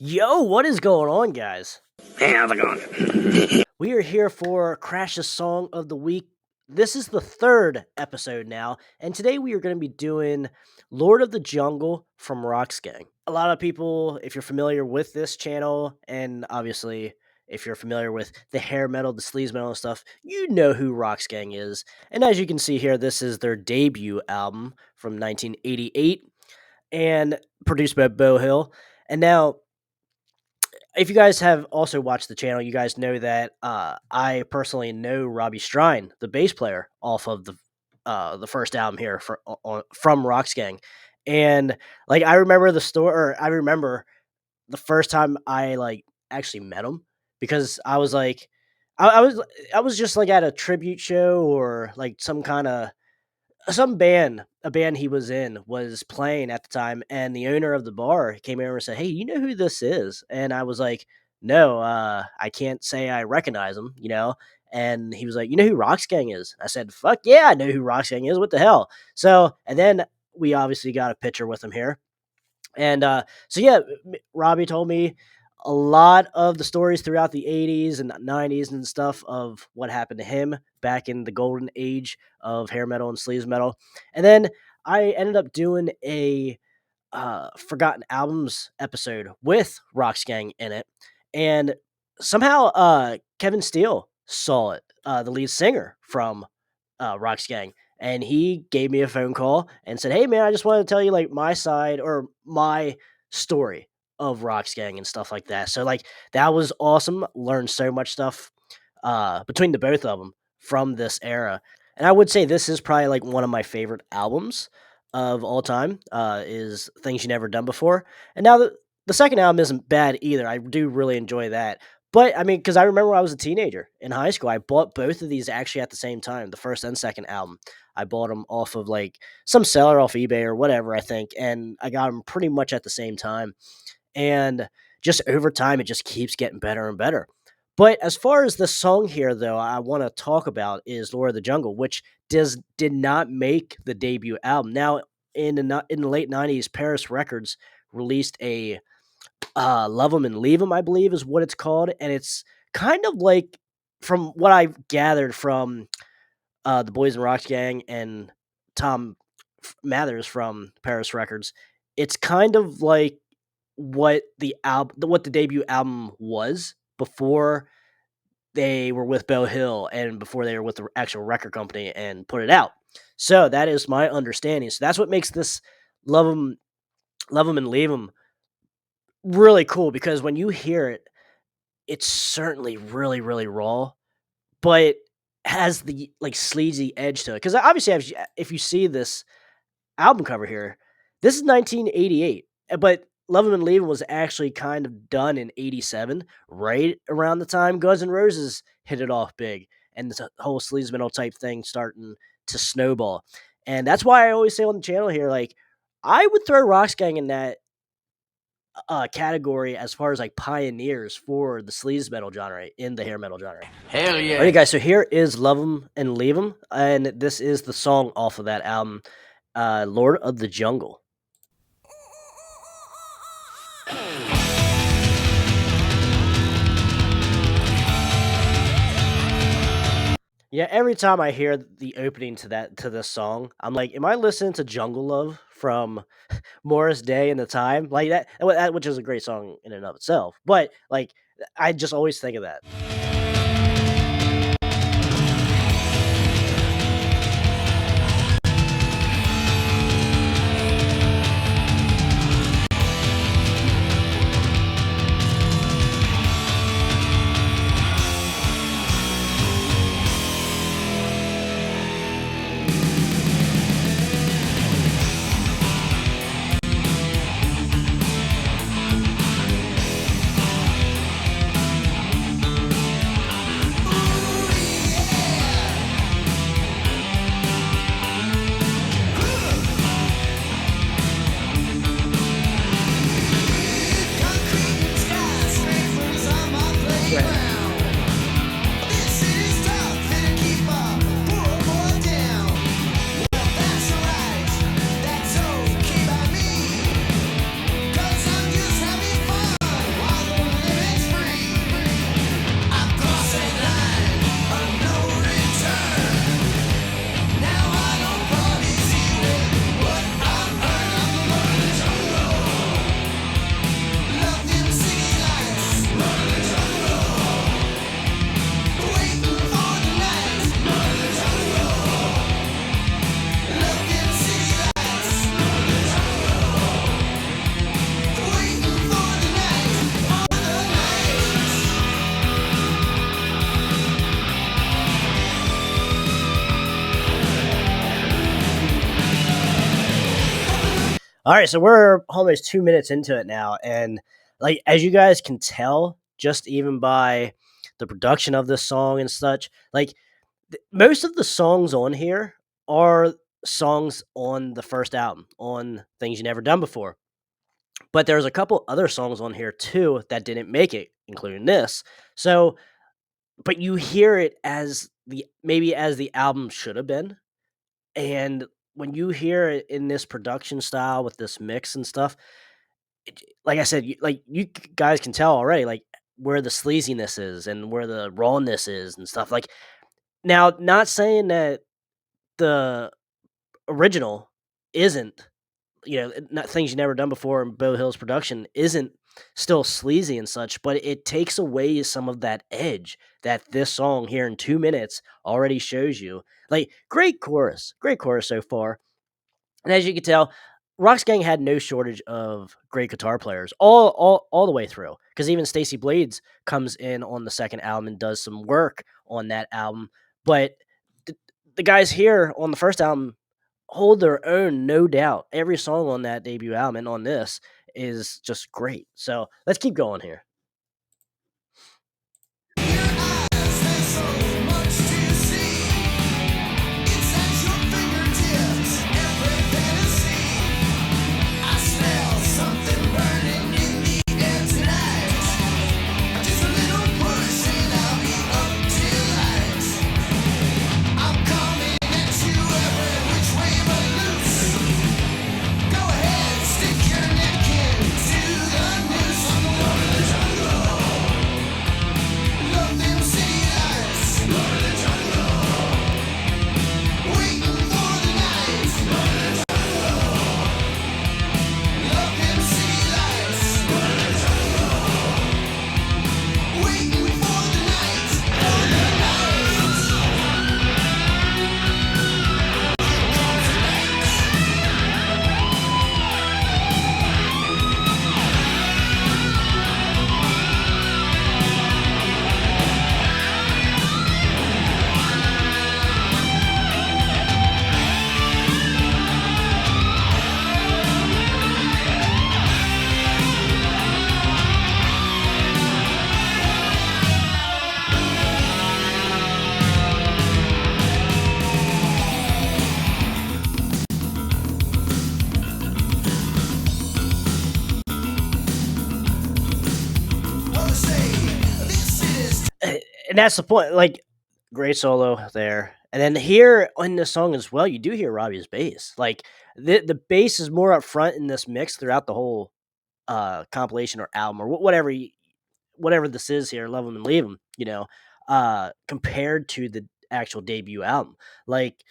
Yo, what is going on, guys? Hey, how's it going? We are here for Krash's Song of the Week. This is the third episode now, and today we are going to be doing Lord of the Jungle from Roxx Gang. A lot of people, if you're familiar with this channel, and obviously if you're familiar with the hair metal, the sleaze metal and stuff, you know who Roxx Gang is. And as you can see here, this is their debut album from 1988 and produced by Beau Hill. And now if you guys have also watched the channel, you guys know that I personally know Roby Strine, the bass player, off of the first album here from Roxx Gang, and like I remember the story. Or I remember the first time I like actually met him because I was like, I was I was just like at a tribute show or like some band, a band he was in was playing at the time, and the owner of the bar came over and said, "Hey, you know who this is?" And I was like, "No, I can't say I recognize him." And he was like, "You know who Roxx Gang is?" I said, "Fuck yeah, I know who Roxx Gang is. What the hell?" So, and then we obviously got a picture with him here, and so yeah, Robbie told me a lot of the stories throughout the 80s and 90s and stuff of what happened to him back in the golden age of hair metal and sleaze metal. And then I ended up doing a forgotten albums episode with Roxx Gang in it, and somehow Kevin Steele saw it, the lead singer from Roxx Gang, and he gave me a phone call and said, "Hey man, I just wanted to tell you like my side or my story of Roxx Gang and stuff like that." So like that was awesome. Learned so much stuff between the both of them from this era, and I would say this is probably like one of my favorite albums of all time. Is Things You Never Done Before, and now the second album isn't bad either. I do really enjoy that. But I mean, because I remember when I was a teenager in high school, I bought both of these actually at the same time, the first and second album. I bought them off of like some seller off eBay or whatever, I think, and I got them pretty much at the same time. And just over time, it just keeps getting better and better. But as far as the song here, though, I want to talk about is "Lord of the Jungle," which did not make the debut album. Now, in the late '90s, Paris Records released a "Lov'em and Leav'em," I believe is what it's called, and it's kind of like, from what I've gathered from the boys in Roxx Gang and Tom Mathers from Paris Records, it's kind of like what the debut album was before they were with Beau Hill and before they were with the actual record company and put it out. So that is my understanding. So that's what makes this "Love 'Em, Love 'Em and Leave 'Em" really cool, because when you hear it, it's certainly really, really raw, but has the like sleazy edge to it. Because obviously, if you see this album cover here, this is 1988, but "Love 'Em and Leave 'Em" was actually kind of done in '87, right around the time Guns N' Roses hit it off big, and this whole sleaze metal type thing starting to snowball. And that's why I always say on the channel here, like, I would throw Roxx Gang in that category as far as like pioneers for the sleaze metal genre in the hair metal genre. Hell yeah. Alright, guys, so here is "Love 'Em and Leave 'Em," and this is the song off of that album, "Lord of the Jungle." Yeah, every time I hear the opening to this song, I'm like, am I listening to Jungle Love from Morris Day and the Time? Like which is a great song in and of itself. But like I just always think of that. All right, so we're almost 2 minutes into it now, and like as you guys can tell, just even by the production of this song and such, like most of the songs on here are songs on the first album, on Things You Never Done Before. But there's a couple other songs on here too that didn't make it, including this. So, but you hear it as the maybe as the album should have been, and when you hear it in this production style with this mix and stuff, like I said, guys can tell already, like where the sleaziness is and where the rawness is and stuff. Like now, not saying that the original isn't, not Things You Never Done Before in Beau Hill's production isn't still sleazy and such, but it takes away some of that edge that this song here in 2 minutes already shows you. Like great chorus so far. And as you can tell, Roxx Gang had no shortage of great guitar players all the way through. Because even Stacey Blades comes in on the second album and does some work on that album. But the, the guys here on the first album hold their own, no doubt. Every song on that debut album and on this is just great. So let's keep going here. And that's the point. Like, great solo there. And then here in this song as well, you do hear Robbie's bass. Like the bass is more up front in this mix throughout the whole compilation or album or whatever this is here, Lov'em and Leav'em, compared to the actual debut album. Like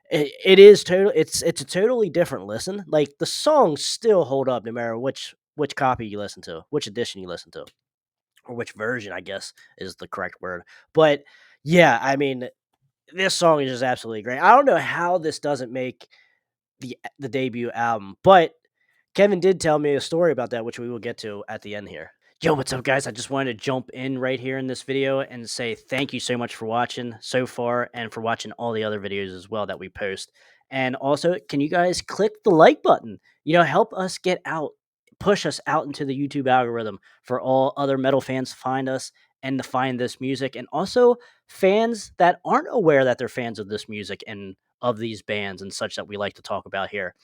it is total it's a totally different listen. Like the songs still hold up no matter which copy you listen to, which edition you listen to, or which version, I guess is the correct word. But yeah, I mean, this song is just absolutely great. I don't know how this doesn't make the debut album, but Kevin did tell me a story about that, which we will get to at the end here. Yo, what's up, guys? I just wanted to jump in right here in this video and say thank you so much for watching so far and for watching all the other videos as well that we post. And also, can you guys click the like button? Help us get out, push us out into the YouTube algorithm for all other metal fans to find us and to find this music. And also, fans that aren't aware that they're fans of this music and of these bands and such that we like to talk about here.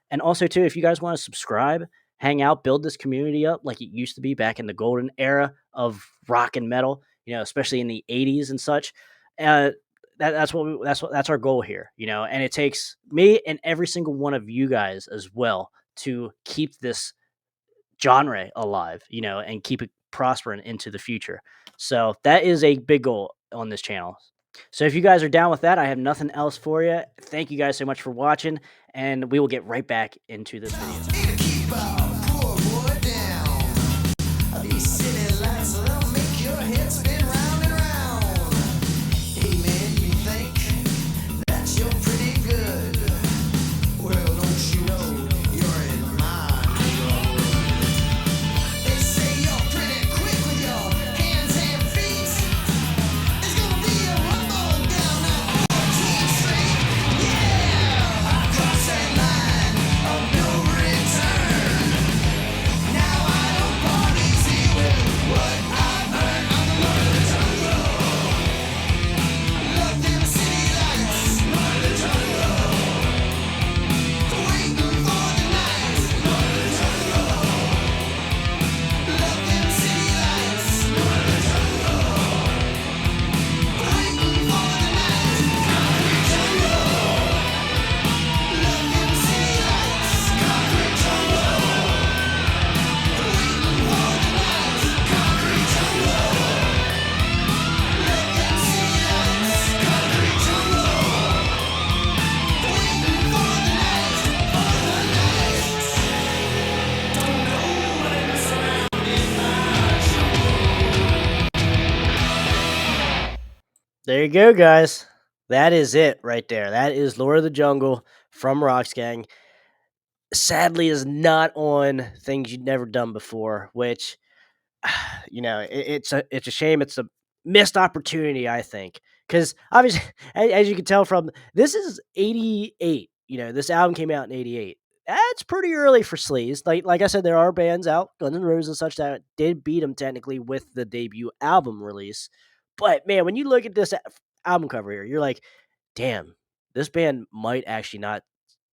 And also, too, if you guys want to subscribe, hang out, build this community up like it used to be back in the golden era of rock and metal, especially in the 80s and such. That's our goal here, and it takes me and every single one of you guys as well to keep this genre alive, and keep it prospering into the future. So that is a big goal on this channel. So if you guys are down with that, I have nothing else for you. Thank you guys so much for watching, and we will get right back into this video. There you go, guys. That is it right there. That is Lord of the Jungle from Roxx Gang. Sadly, is not on things you've never done before, which it's a shame. It's a missed opportunity, I think, because obviously, as you can tell from this is '88. This album came out in '88. That's pretty early for sleaze. Like I said, there are bands out, Guns N' Roses and such, that did beat them technically with the debut album release. But man, when you look at this album cover here, you're like, damn, this band might actually not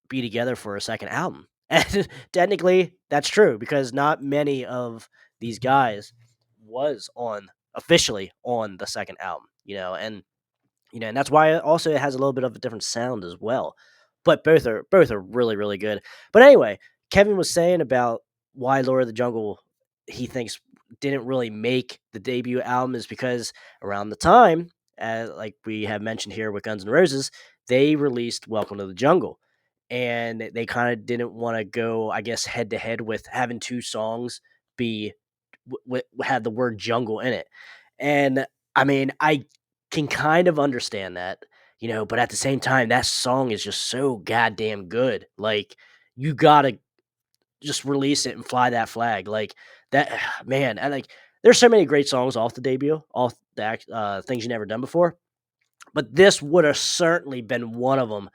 be together for a second album. And technically, that's true because not many of these guys was on officially on the second album, and that's why it has a little bit of a different sound as well. But both are really really good. But anyway, Kevin was saying about why Lord of the Jungle he thinks didn't really make the debut album is because around the time, like we have mentioned here with Guns N' Roses, they released Welcome to the Jungle, and they kind of didn't want to go, I guess, head to head with having two songs be had the word jungle in it. And I mean, I can kind of understand that, but at the same time, that song is just so goddamn good. Like, you gotta just release it and fly that flag. Like that, man. I like. There's so many great songs off the debut, off the things you never done before. But this would have certainly been one of them.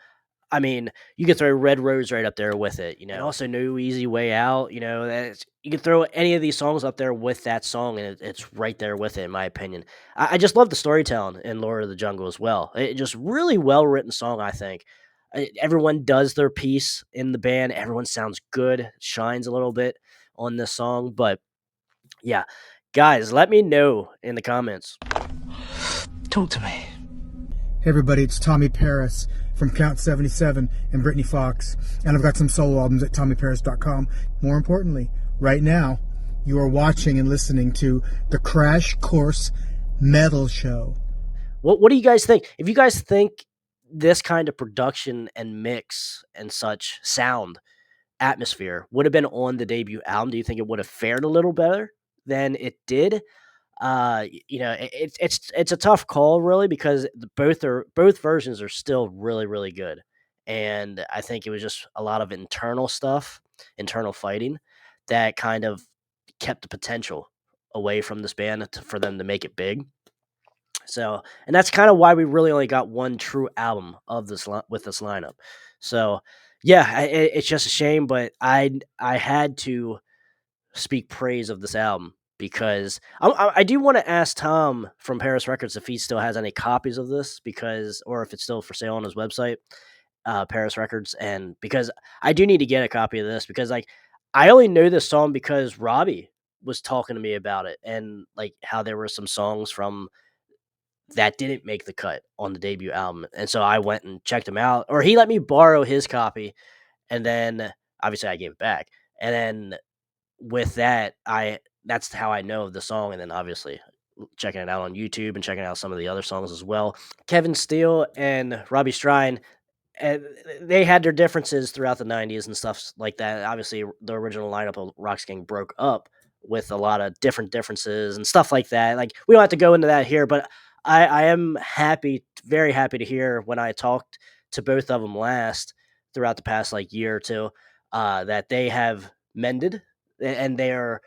I mean, you could throw Red Rose right up there with it, and also No Easy Way Out. You could throw any of these songs up there with that song, and it's right there with it, in my opinion. I just love the storytelling in Lord of the Jungle as well. It just really well written song, I think. Everyone does their piece in the band. Everyone sounds good, shines a little bit on this song, but yeah, guys, let me know in the comments. Talk to me. Hey everybody, it's Tommy Paris from Count 77 and Brittany Fox, and I've got some solo albums at TommyParis.com. More importantly, right now, you are watching and listening to the Crash Course Metal Show. What do you guys think? If you guys think this kind of production and mix and such sound atmosphere would have been on the debut album, do you think it would have fared a little better than it did? It's a tough call really because both versions are still really really good, and I think it was just a lot of internal stuff, internal fighting, that kind of kept the potential away from this band for them to make it big. So, and that's kind of why we really only got one true album of with this lineup. So, yeah, it's just a shame, but I had to speak praise of this album because I do want to ask Tom from Paris Records if he still has any copies of this, because or if it's still for sale on his website, Paris Records, and because I do need to get a copy of this because like I only know this song because Roby was talking to me about it and like how there were some songs from that didn't make the cut on the debut album, and so I went and checked him out, or he let me borrow his copy, and then obviously I gave it back, and then with that, I that's how I know of the song, and then obviously checking it out on YouTube and checking out some of the other songs as well. Kevin Steele and Robbie Strine, and they had their differences throughout the '90s and stuff like that. Obviously, the original lineup of Roxx Gang broke up with a lot of different differences and stuff like that. Like we don't have to go into that here, but I am happy, very happy to hear when I talked to both of them last throughout the past like year or two, that they have mended and they are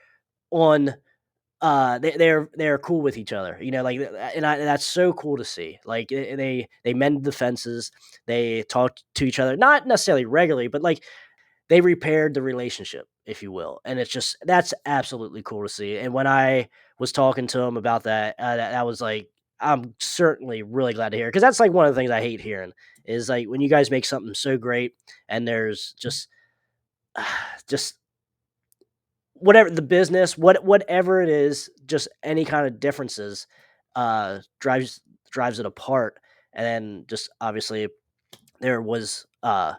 on they're cool with each other, like, that's so cool to see. Like they mend the fences, they talk to each other, not necessarily regularly, but like they repaired the relationship, if you will, and that's absolutely cool to see. And when I was talking to him about that, that was like I'm certainly really glad to hear because that's like one of the things I hate hearing is like when you guys make something so great and there's just whatever the business, whatever it is, just any kind of differences, drives it apart. And then just obviously there was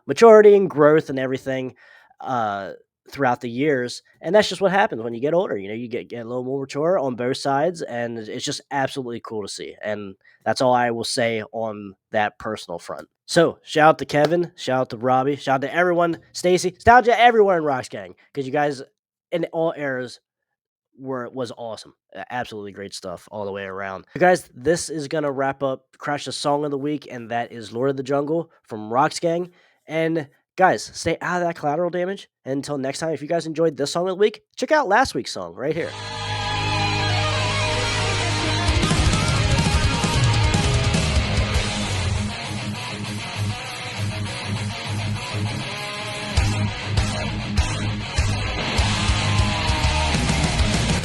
maturity and growth and everything uh, throughout the years, and that's just what happens when you get older. You get a little more mature on both sides, and it's just absolutely cool to see. And that's all I will say on that personal front. So shout out to Kevin, shout out to Robbie, shout out to everyone, Stacy, shout out to everyone in Roxx Gang because you guys in all eras was awesome. Absolutely great stuff all the way around. You guys, this is gonna wrap up Crash's song of the week, and that is "Lord of the Jungle" from Roxx Gang. And guys, stay out of that collateral damage. And until next time, if you guys enjoyed this song of the week, check out last week's song right here.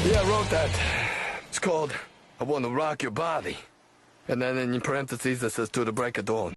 Yeah, I wrote that. It's called I Want to Rock Your Body. And then in parentheses it says to the break of dawn.